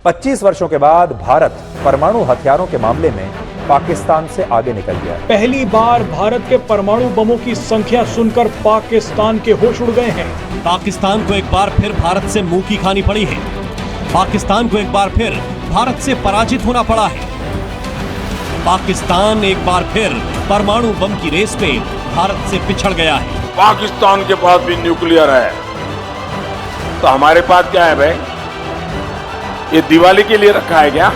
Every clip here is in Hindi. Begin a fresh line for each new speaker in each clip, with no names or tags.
25 वर्षों के बाद भारत परमाणु हथियारों के मामले में पाकिस्तान से आगे निकल गया है।
पहली बार भारत के परमाणु बमों की संख्या सुनकर पाकिस्तान के होश उड़ गए हैं।
पाकिस्तान को एक बार फिर भारत से मुंह की खानी पड़ी है। पाकिस्तान को एक बार फिर भारत से पराजित होना पड़ा है। पाकिस्तान एक बार फिर परमाणु बम की रेस में भारत से पिछड़ गया है।
पाकिस्तान के पास भी न्यूक्लियर है, तो हमारे पास क्या है भाई? ये दिवाली के लिए रखा है क्या?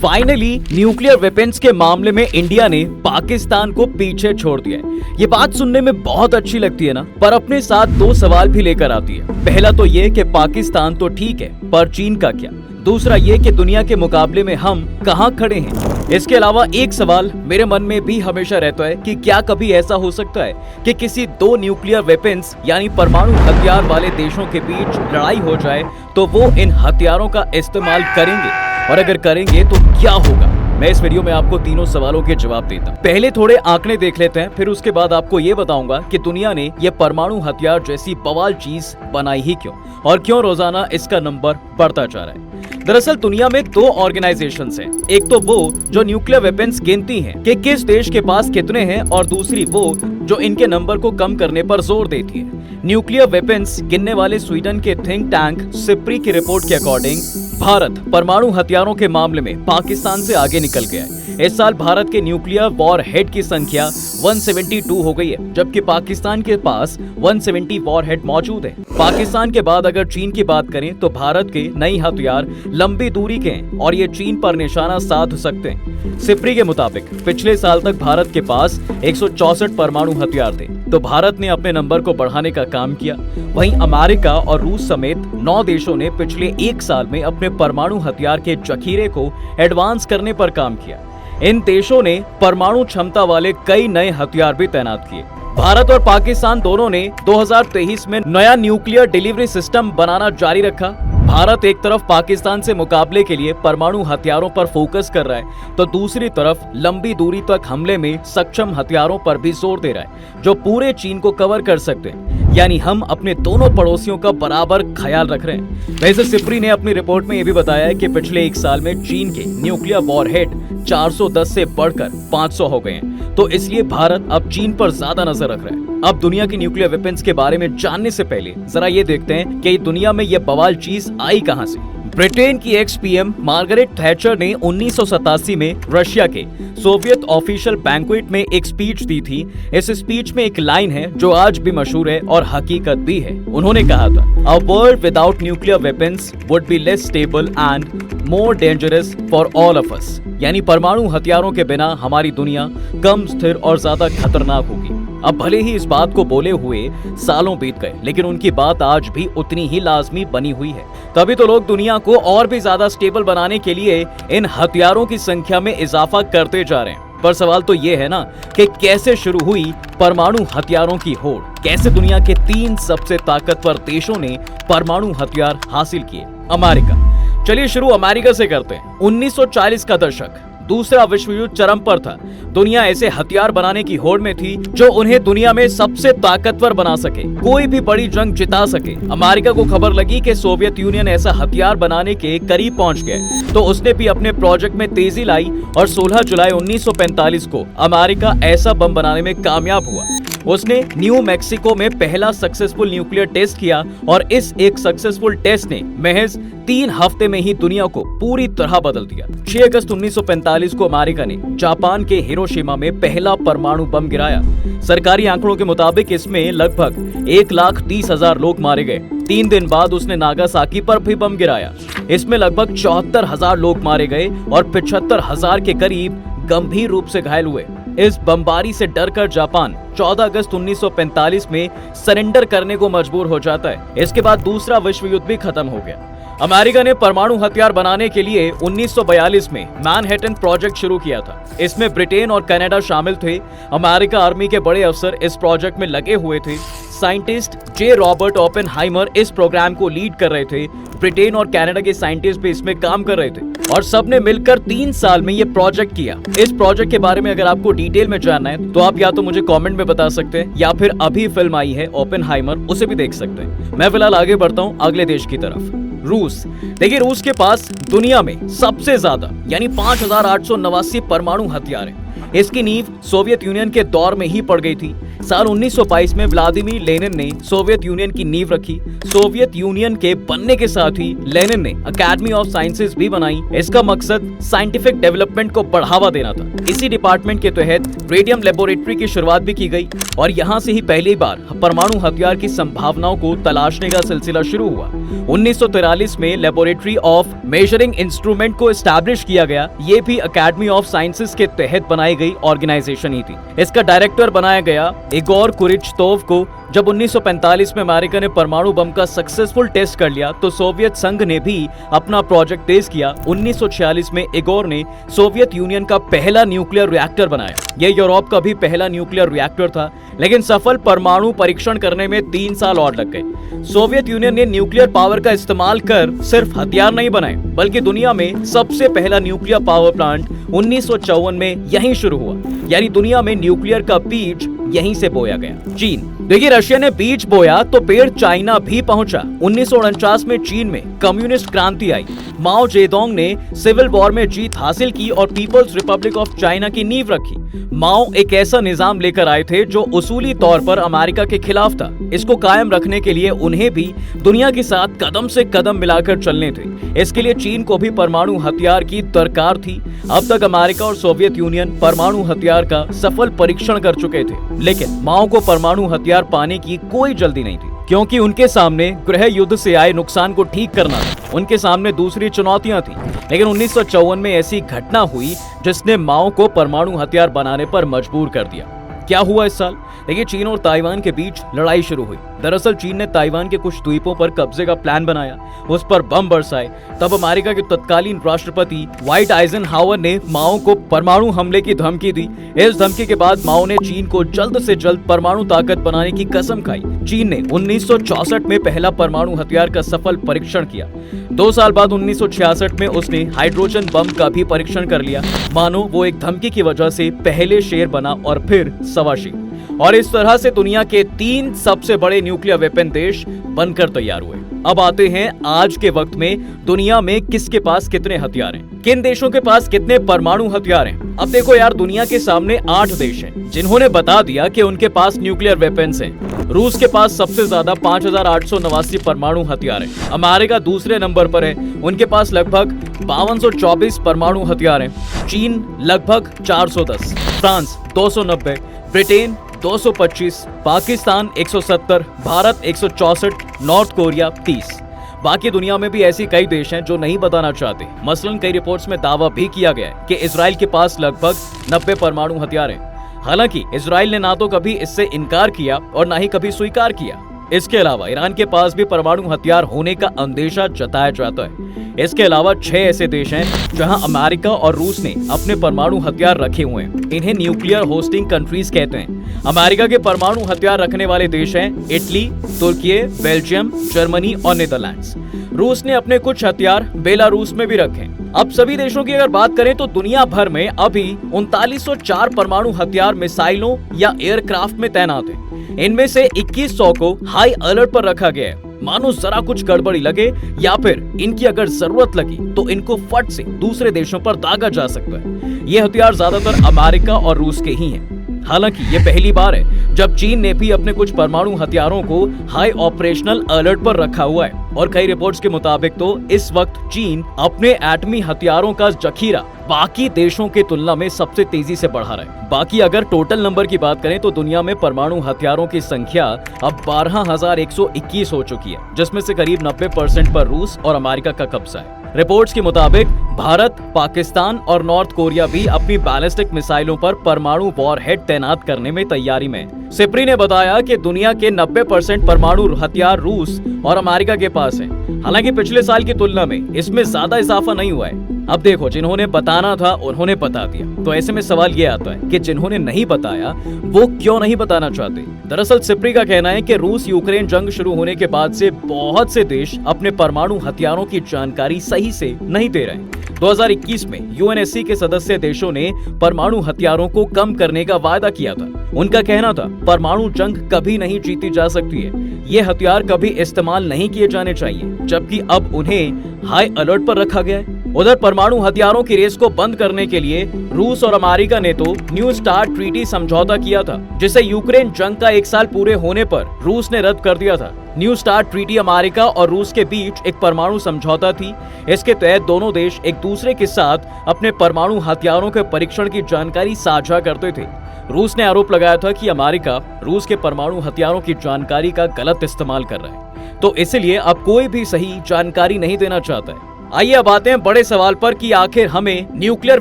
फाइनली न्यूक्लियर वेपन्स के मामले में इंडिया ने पाकिस्तान को पीछे छोड़ दिया है। ये बात सुनने में बहुत अच्छी लगती है ना, पर अपने साथ दो सवाल भी लेकर आती है। पहला तो ये कि पाकिस्तान तो ठीक है, पर चीन का क्या? दूसरा ये कि दुनिया के मुकाबले में हम कहां खड़े हैं। इसके अलावा एक सवाल मेरे मन में भी हमेशा रहता है कि क्या कभी ऐसा हो सकता है कि किसी दो न्यूक्लियर वेपन्स यानी परमाणु हथियार वाले देशों के बीच लड़ाई हो जाए तो वो इन हथियारों का इस्तेमाल करेंगे, और अगर करेंगे तो क्या होगा? मैं इस वीडियो में आपको तीनों सवालों के जवाब देता हूं। पहले थोड़े आंकड़े देख लेते हैं, फिर उसके बाद आपको ये बताऊंगा कि दुनिया ने ये परमाणु हथियार जैसी बवाल चीज बनाई ही क्यों, और क्यों रोजाना इसका नंबर बढ़ता जा रहा है। दरअसल दुनिया में दो ऑर्गेनाइजेशंस हैं। एक तो वो जो न्यूक्लियर वेपन्स गिनती हैं कि किस देश के पास कितने हैं, और दूसरी वो जो इनके नंबर को कम करने पर जोर देती है। न्यूक्लियर वेपन्स गिनने वाले स्वीडन के थिंक टैंक सिप्री की रिपोर्ट के अकॉर्डिंग भारत परमाणु हथियारों के मामले में पाकिस्तान से आगे निकल गया है। इस साल भारत के न्यूक्लियर वॉर हेड की संख्या 172 हो गई है, जबकि पाकिस्तान के पास 170 वॉर हेड मौजूद है। पाकिस्तान के बाद अगर चीन की बात करें तो भारत के नई हथियार लंबी दूरी के हैं और ये चीन पर निशाना साध सकते हैं। सिप्री के मुताबिक पिछले साल तक भारत के पास 164 परमाणु हथियार थे, तो भारत ने अपने नंबर को बढ़ाने का काम किया। वहीं अमेरिका और रूस समेत 9 देशों ने पिछले एक साल में अपने परमाणु हथियार के जखीरे को एडवांस करने पर काम किया। इन देशों ने परमाणु क्षमता वाले कई नए हथियार भी तैनात किए। भारत और पाकिस्तान दोनों ने 2023 में नया न्यूक्लियर डिलीवरी सिस्टम बनाना जारी रखा। भारत एक तरफ पाकिस्तान से मुकाबले के लिए परमाणु हथियारों पर फोकस कर रहा है, तो दूसरी तरफ लंबी दूरी तक हमले में सक्षम हथियारों पर भी जोर दे रहा है, जो पूरे चीन को कवर कर सकते हैं। यानी हम अपने दोनों पड़ोसियों का बराबर ख्याल रख रहे हैं। वैसे सिप्री ने अपनी रिपोर्ट में यह भी बताया है कि पिछले एक साल में चीन के न्यूक्लियर वॉरहेड 410 से बढ़कर 500 हो गए हैं, तो इसलिए भारत अब चीन पर ज्यादा नजर रख रहा है। अब दुनिया की न्यूक्लियर वेपन्स के बारे में जानने से पहले जरा ये देखते हैं कि दुनिया में ये बवाल चीज आई कहां से। ब्रिटेन की एक्स पीएम मार्गरेट थैचर ने 1987 में रशिया के सोवियत ऑफिशियल बैंक्वेट में एक स्पीच दी थी। इस स्पीच में एक लाइन है जो आज भी मशहूर है और हकीकत भी है। उन्होंने कहा था, "A world without nuclear weapons would be less stable and more dangerous for all of us." यानी परमाणु हथियारों के बिना हमारी दुनिया कम स्थिर और ज्यादा खतरनाक होगी। अब भले ही इस बात को बोले हुए सालों बीत गए, लेकिन उनकी बात आज भी उतनी ही लाजमी बनी हुई है। तभी तो लोग दुनिया को और भी ज्यादा स्टेबल बनाने के लिए इन हथियारों की संख्या में इजाफा करते जा रहे हैं। पर सवाल तो ये है ना कि कैसे शुरू हुई परमाणु हथियारों की होड़? कैसे दुनिया के 3 सबसे ताकतवर देशों ने परमाणु हथियार हासिल किए? अमेरिका। चलिए शुरू अमेरिका से करते हैं। 1940 का दशक, दूसरा विश्व युद्ध चरम पर था। दुनिया ऐसे हथियार बनाने की होड़ में थी जो उन्हें दुनिया में सबसे ताकतवर बना सके, कोई भी बड़ी जंग जिता सके। अमेरिका को खबर लगी कि सोवियत यूनियन ऐसा हथियार बनाने के करीब पहुंच गए, तो उसने भी अपने प्रोजेक्ट में तेजी लाई और 16 जुलाई 1945 को अमेरिका ऐसा बम बनाने में कामयाब हुआ। उसने न्यू मैक्सिको में पहला सक्सेसफुल न्यूक्लियर टेस्ट किया, और इस एक सक्सेसफुल टेस्ट ने महज 3 हफ्ते में ही दुनिया को पूरी तरह बदल दिया। 6 अगस्त 1945 को अमेरिका ने जापान के हिरोशिमा में पहला परमाणु बम गिराया। सरकारी आंकड़ों के मुताबिक इसमें लगभग 1,30,000 लोग मारे गए। 3 दिन बाद उसने नागासाकी पर भी बम गिराया। इसमें लगभग 74,000 लोग मारे गए और 75,000 के करीब गंभीर रूप से घायल हुए। इस बमबारी से डरकर जापान 14 अगस्त 1945 में सरेंडर करने को मजबूर हो जाता है। इसके बाद दूसरा विश्व युद्ध भी खत्म हो गया। अमेरिका ने परमाणु हथियार बनाने के लिए 1942 में मैनहट्टन प्रोजेक्ट शुरू किया था। इसमें ब्रिटेन और कनाडा शामिल थे। अमेरिका आर्मी के बड़े अफसर इस प्रोजेक्ट में लगे हुए थे। साइंटिस्ट जे रॉबर्ट ओपेनहाइमर इस प्रोग्राम को लीड कर रहे थे। ब्रिटेन और कनाडा के साइंटिस्ट भी इसमें काम कर रहे थे और सबने मिलकर 3 साल में ये प्रोजेक्ट किया। इस प्रोजेक्ट के बारे में अगर आपको डिटेल में जानना है तो आप या तो मुझे कमेंट में बता सकते हैं या फिर अभी फिल्म आई है ओपेनहाइमर, उसे भी देख सकते हैं। मैं फिलहाल आगे बढ़ता हूँ अगले देश की तरफ, रूस। देखिए, रूस के पास दुनिया में सबसे ज्यादा यानी 5889 परमाणु हथियार है। इसकी नींव सोवियत यूनियन के दौर में ही पड़ गई थी। साल 1922 में व्लादिमीर लेनिन ने सोवियत यूनियन की नींव रखी। सोवियत यूनियन के बनने के साथ ही लेनिन ने अकेडमी ऑफ साइंसेज भी बनाई। इसका मकसद साइंटिफिक डेवलपमेंट को बढ़ावा देना था। इसी डिपार्टमेंट के तहत रेडियम लेबोरेटरी की शुरुआत भी की गई और यहाँ से ही पहली बार परमाणु हथियार की संभावनाओं को तलाशने का सिलसिला शुरू हुआ। 1943 में लेबोरेटरी ऑफ मेजरिंग इंस्ट्रूमेंट को एस्टैब्लिश किया गया। ये भी अकेडमी ऑफ साइंसेज के तहत बनाई गई ऑर्गेनाइजेशन ही थी। इसका डायरेक्टर बनाया गया इगोर कुरिचतोव को। जब 1945 में अमेरिका ने परमाणु बम का सक्सेसफुल टेस्ट कर लिया तो सोवियत संघ ने भी अपना प्रोजेक्ट तेज किया। 1946 में इगोर ने सोवियत यूनियन का पहला न्यूक्लियर रिएक्टर बनाया। यह यूरोप का भी पहला न्यूक्लियर रिएक्टर था, लेकिन सफल परमाणु परीक्षण करने में 3 साल और लग गए। सोवियत यूनियन ने न्यूक्लियर पावर का इस्तेमाल कर सिर्फ हथियार नहीं बनाए, बल्कि दुनिया में सबसे पहला न्यूक्लियर पावर प्लांट 1954 में यहीं शुरू हुआ। यानी दुनिया में न्यूक्लियर का बीज यहीं से बोया गया। चीन। देखिए, रशिया ने बीज बोया तो पेड़ चाइना भी पहुंचा। 1949 में चीन में कम्युनिस्ट क्रांति आई। माओ जेडोंग ने सिविल वॉर में जीत हासिल की और पीपल्स रिपब्लिक ऑफ चाइना की नींव रखी। माओ एक ऐसा निजाम लेकर आए थे जो उसूली तौर पर अमेरिका के खिलाफ था। इसको कायम रखने के लिए उन्हें भी दुनिया के साथ कदम से कदम मिलाकर चलने थे। इसके लिए चीन को भी परमाणु हथियार की दरकार थी। अब तक अमेरिका और सोवियत यूनियन परमाणु हथियार का सफल परीक्षण कर चुके थे, लेकिन माओ को परमाणु हथियार पाने की कोई जल्दी नहीं थी, क्योंकि उनके सामने गृह युद्ध से आए नुकसान को ठीक करना था। उनके सामने दूसरी चुनौतियां थी। लेकिन 1954 में ऐसी घटना हुई जिसने माओ को परमाणु हथियार बनाने पर मजबूर कर दिया। क्या हुआ इस साल? देखिए, चीन और ताइवान के बीच लड़ाई शुरू हुई। दरअसल चीन ने ताइवान के कुछ द्वीपों पर कब्जे का प्लान बनाया, उस पर बम बरसाए। तब अमेरिका के तत्कालीन राष्ट्रपति व्हाइट आइजनहावर ने माओ को परमाणु हमले की धमकी दी। इस धमकी के बाद माओ ने चीन को जल्द से जल्द परमाणु ताकत बनाने की कसम खाई। चीन ने 1964 में पहला परमाणु हथियार का सफल परीक्षण किया। 2 साल बाद 1966 में उसने हाइड्रोजन बम का भी परीक्षण कर लिया। मानो वो एक धमकी की वजह से पहले शेर बना और फिर सवा शेर। और इस तरह से दुनिया के 3 सबसे बड़े न्यूक्लियर वेपन देश बनकर तैयार हुए। अब आते हैं आज के वक्त में दुनिया में किसके पास कितने हथियार हैं, किन देशों के पास कितने परमाणु हथियार हैं। अब देखो यार, दुनिया के सामने 8 देश हैं जिन्होंने बता दिया कि उनके पास न्यूक्लियर वेपन्स हैं। रूस के पास सबसे ज्यादा 5889 परमाणु हथियार हैं। अमेरिका दूसरे नंबर पर है, उनके पास लगभग 5224 परमाणु हथियार हैं। चीन लगभग 410, France 290, Britain 225, Pakistan 170, Bharat 164, north Korea 30। बाकी दुनिया में भी ऐसी कई देश हैं जो नहीं बताना चाहते। मसलन कई रिपोर्ट्स में दावा भी किया गया है कि इजराइल के पास लगभग 90 परमाणु हथियार हैं। हालांकि इजराइल ने ना तो कभी इससे इनकार किया और ना ही कभी स्वीकार किया। इसके अलावा ईरान के पास भी परमाणु हथियार होने का अंदेशा जताया जाता है। इसके अलावा 6 ऐसे देश हैं जहां अमेरिका और रूस ने अपने परमाणु हथियार रखे हुए हैं। इन्हें न्यूक्लियर होस्टिंग कंट्रीज कहते हैं। अमेरिका के परमाणु हथियार रखने वाले देश हैं इटली, तुर्की, बेल्जियम, जर्मनी और नीदरलैंड्स। रूस ने अपने कुछ हथियार बेलारूस में भी रखे। अब सभी देशों की अगर बात करें तो दुनिया भर में अभी 3904 परमाणु हथियार मिसाइलों या एयरक्राफ्ट में तैनात हैं। इनमें से 2100 को हाई अलर्ट पर रखा गया है। मानो जरा कुछ गड़बड़ी लगे या फिर इनकी अगर जरूरत लगी तो इनको फट से दूसरे देशों पर दागा जा सकता है। ये हथियार ज्यादातर अमेरिका और रूस के ही हैं। हालांकि ये पहली बार है जब चीन ने भी अपने कुछ परमाणु हथियारों को हाई ऑपरेशनल अलर्ट पर रखा हुआ है। और कई रिपोर्ट्स के मुताबिक तो इस वक्त चीन अपने एटमी हथियारों का जखीरा बाकी देशों के तुलना में सबसे तेजी से बढ़ा रहा है। बाकी अगर टोटल नंबर की बात करें तो दुनिया में परमाणु हथियारों की संख्या अब 12,121 हो चुकी है, जिसमें से करीब 90% पर रूस और अमेरिका का कब्जा है। रिपोर्ट्स के मुताबिक भारत, पाकिस्तान और नॉर्थ कोरिया भी अपनी बैलिस्टिक मिसाइलों पर परमाणु वॉरहेड तैनात करने में तैयारी में। सिप्री ने बताया कि दुनिया के 90% परमाणु हथियार रूस और अमेरिका के पास है। हालांकि पिछले साल की तुलना में इसमें ज्यादा इजाफा नहीं हुआ है। अब देखो, जिन्होंने बताना था उन्होंने बता दिया, तो ऐसे में सवाल ये आता है कि जिन्होंने नहीं बताया वो क्यों नहीं बताना चाहते। दरअसल सिप्री का कहना है कि रूस यूक्रेन जंग शुरू होने के बाद से बहुत से देश अपने परमाणु हथियारों की जानकारी सही से नहीं दे रहे हैं, 2021 में यूएनएससी के सदस्य देशों ने परमाणु हथियारों को कम करने का वायदा किया था। उनका कहना था परमाणु जंग कभी नहीं जीती जा सकती है, ये हथियार कभी इस्तेमाल नहीं किए जाने चाहिए, जबकि अब उन्हें हाई अलर्ट पर रखा गया है। उधर परमाणु हथियारों की रेस को बंद करने के लिए रूस और अमेरिका ने तो न्यू स्टार्ट ट्रीटी समझौता किया था, जिसे यूक्रेन जंग का 1 साल पूरे होने पर रूस ने रद्द कर दिया था। न्यू स्टार्ट ट्रीटी अमेरिका और रूस के बीच एक परमाणु समझौता थी। इसके तहत दोनों देश एक दूसरे के साथ अपने परमाणु हथियारों के परीक्षण की जानकारी साझा करते थे। रूस ने आरोप लगाया था कि अमेरिका रूस के परमाणु हथियारों की जानकारी का गलत इस्तेमाल कर रहा है, तो इसलिए अब कोई भी सही जानकारी नहीं देना चाहता है। आइए अब आते हैं बड़े सवाल पर कि आखिर हमें न्यूक्लियर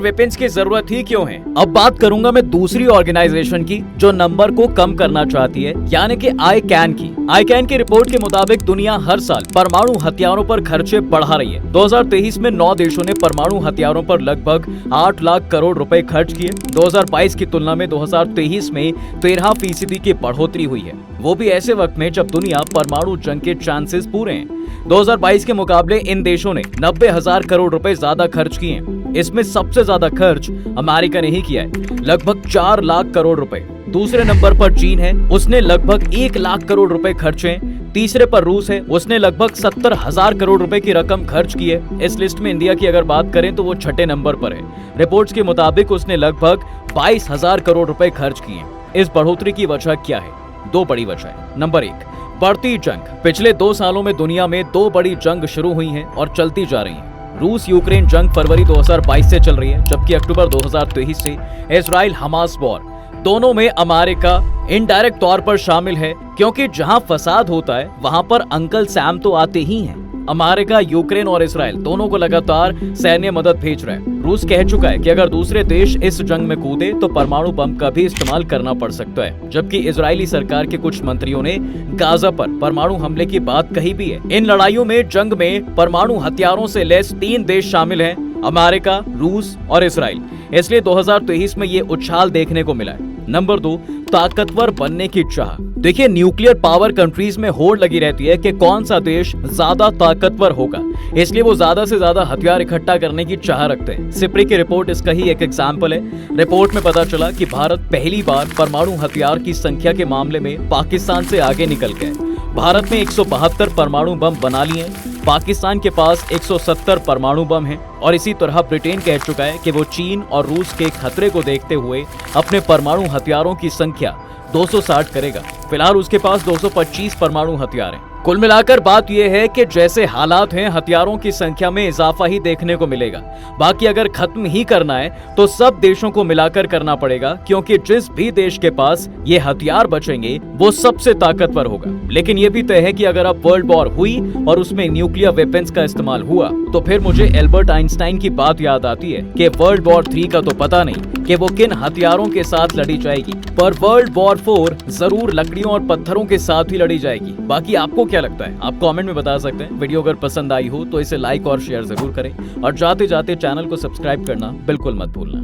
वेपन्स की जरूरत ही क्यों है। अब बात करूंगा मैं दूसरी ऑर्गेनाइजेशन की जो नंबर को कम करना चाहती है, यानी कि ICAN की। ICAN की रिपोर्ट के मुताबिक दुनिया हर साल परमाणु हथियारों पर खर्चे बढ़ा रही है। 2023 में 9 देशों ने परमाणु हथियारों पर लगभग 8 लाख करोड़ रुपए खर्च किए। 2022 की तुलना में 2023 में 13% की बढ़ोतरी हुई है, वो भी ऐसे वक्त में जब दुनिया परमाणु जंग के चांसेस पूरे हैं। 2022 के मुकाबले इन देशों ने 90,000 करोड़ रुपए ज्यादा खर्च किए हैं। इसमें सबसे ज्यादा खर्च अमेरिका ने ही किया है, लगभग 4 लाख करोड़ रुपए। दूसरे नंबर पर चीन है, उसने लगभग 1 लाख करोड़ रुपए खर्चे। तीसरे पर रूस है, उसने लगभग 70,000 करोड़ रुपए की रकम खर्च की है। इस लिस्ट में इंडिया की अगर बात करें तो वो 6ठे नंबर पर है। रिपोर्ट्स के मुताबिक उसने लगभग 22,000 करोड़ रुपए खर्च किए। इस बढ़ोतरी की वजह क्या है? 2 बड़ी वजह है। नंबर 1, बढ़ती जंग। पिछले 2 सालों में दुनिया में 2 बड़ी जंग शुरू हुई हैं और चलती जा रही हैं। रूस यूक्रेन जंग फरवरी 2022 से चल रही है, जबकि अक्टूबर 2023 से इजराइल हमास वॉर। दोनों में अमेरिका इनडायरेक्ट तौर पर शामिल है, क्योंकि जहां फसाद होता है वहां पर अंकल सैम तो आते ही हैं। अमेरिका यूक्रेन और इजराइल दोनों को लगातार सैन्य मदद भेज रहा है। रूस कह चुका है कि अगर दूसरे देश इस जंग में कूदे तो परमाणु बम का भी इस्तेमाल करना पड़ सकता है, जबकि इजरायली सरकार के कुछ मंत्रियों ने गाजा पर परमाणु हमले की बात कही भी है। इन लड़ाइयों में जंग में परमाणु हथियारों से लैस 3 देश शामिल हैं, अमेरिका, रूस और इजराइल। इसलिए 2023 में ये उछाल देखने को मिला है। नंबर 2, ताकतवर बनने की चाह। देखिए, न्यूक्लियर पावर कंट्रीज में होड़ लगी रहती है कि कौन सा देश ज्यादा ताकतवर होगा, इसलिए वो ज्यादा से ज्यादा हथियार इकट्ठा करने की चाह रखते हैं। सिप्री की रिपोर्ट इसका ही एक एग्जाम्पल है। रिपोर्ट में पता चला कि भारत पहली बार परमाणु हथियार की संख्या के मामले में पाकिस्तान से आगे निकल गए। भारत में 172 परमाणु बम बना लिए, पाकिस्तान के पास 170 परमाणु बम हैं, और इसी तरह ब्रिटेन कह चुका है कि वो चीन और रूस के खतरे को देखते हुए अपने परमाणु हथियारों की संख्या 260 करेगा। फिलहाल उसके पास 225 परमाणु हथियार हैं। कुल मिलाकर बात यह है कि जैसे हालात हैं, हथियारों की संख्या में इजाफा ही देखने को मिलेगा। बाकी अगर खत्म ही करना है तो सब देशों को मिलाकर करना पड़ेगा, क्योंकि जिस भी देश के पास ये हथियार बचेंगे वो सबसे ताकतवर होगा। लेकिन ये भी तय है कि अगर अब वर्ल्ड वॉर हुई और उसमें न्यूक्लियर वेपन्स का इस्तेमाल हुआ तो फिर मुझे एल्बर्ट आइंस्टाइन की बात याद आती है कि वर्ल्ड वॉर 3 का तो पता नहीं कि वो किन हथियारों के साथ लड़ी जाएगी, पर वर्ल्ड वॉर 4 जरूर लकड़ियों और पत्थरों के साथ ही लड़ी जाएगी। बाकी आपको क्या लगता है? आप कमेंट में बता सकते हैं। वीडियो अगर पसंद आई हो तो इसे लाइक और शेयर जरूर करें, और जाते जाते चैनल को सब्सक्राइब करना बिल्कुल मत भूलना।